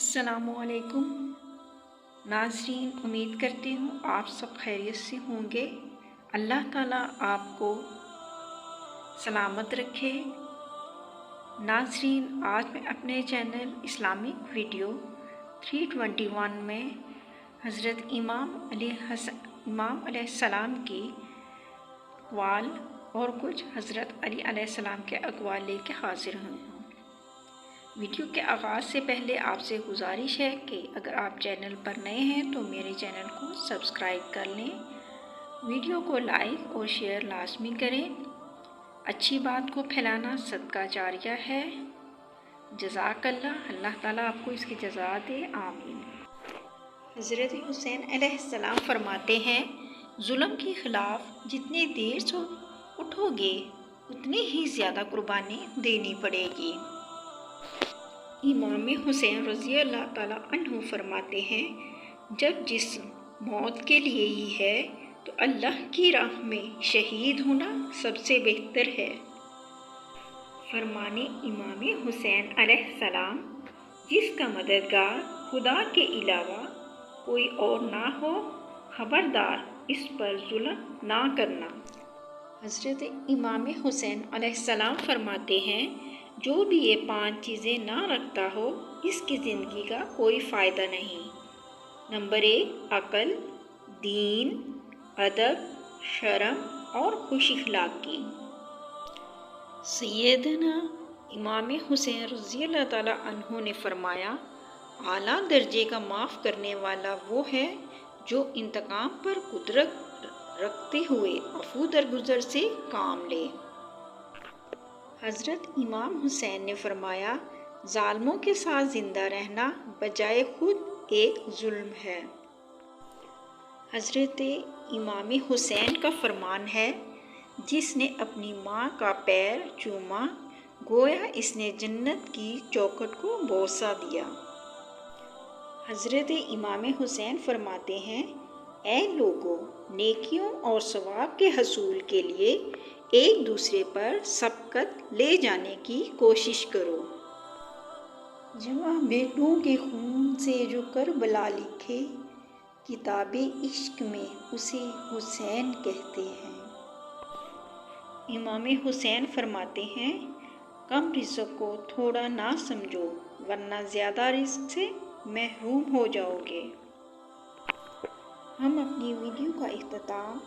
अस्सलामु अलैकुम नाज़रीन, उम्मीद करती हूँ आप सब खैरियत से होंगे। अल्लाह ताला आपको सलामत रखे। नाज़रीन, आज मैं अपने चैनल इस्लामिक वीडियो 321 में हज़रत इमाम अलैहिस्सलाम की अक़वाल और कुछ हज़रत अली अलैहिस्सलाम के अक़वाल लेके हाज़िर हूँ। वीडियो के आगाज़ से पहले आपसे गुजारिश है कि अगर आप चैनल पर नए हैं तो मेरे चैनल को सब्सक्राइब कर लें, वीडियो को लाइक और शेयर लाजमी करें। अच्छी बात को फैलाना सदका जारिया है। जज़ाकल्लाह, अल्लाह ताला आपको इसकी जज़ा दे, आमीन। हज़रत हुसैन अलैहिस्सलाम फरमाते हैं, जुल्म के ख़िलाफ़ जितनी देर से उठोगे उतनी ही ज़्यादा कुर्बानी देनी पड़ेगी। इमाम हुसैन रज़ी अल्लाह ताला अन्हु फरमाते हैं, जब जिस्म मौत के लिए ही है तो अल्लाह की राह में शहीद होना सबसे बेहतर है। फरमाने इमाम हुसैन अलैहिस्सलाम, जिसका मददगार खुदा के अलावा कोई और ना हो, खबरदार इस पर जुल्म ना करना। हज़रत इमाम हुसैन अलैहिस्सलाम फरमाते हैं, जो भी ये 5 चीज़ें ना रखता हो इसकी ज़िंदगी का कोई फ़ायदा नहीं। नंबर 1, अक़ल, दीन, अदब, शर्म और खुश अखलाक़ी। सैयदना इमाम हुसैन रज़ी अल्लाह ताला अन्हु ने फरमाया, आला दर्जे का माफ़ करने वाला वो है जो इंतकाम पर कुदरत रखते हुए अफ़ू दरगुज़र से काम ले। हज़रत इमाम हुसैन ने फरमाया, ज़ालिमों के साथ ज़िंदा रहना बजाय खुद एक जुल्म है। हज़रत इमाम हुसैन का फरमान है, जिसने अपनी माँ का पैर चूमा गोया इसने जन्नत की चौखट को बोसा दिया। हज़रत इमाम हुसैन फरमाते हैं, ऐ लोगों, नेकियों और सवाब के हसूल के लिए एक दूसरे पर सबकत ले जाने की कोशिश करो। जवां बेटों के खून से जो करबला लिखे, किताबे इश्क में उसे हुसैन कहते हैं। इमाम हुसैन फरमाते हैं, कम रिज़्क़ को थोड़ा ना समझो वरना ज़्यादा रिज़्क़ से महरूम हो जाओगे। हम अपनी वीडियो का इख्तिताम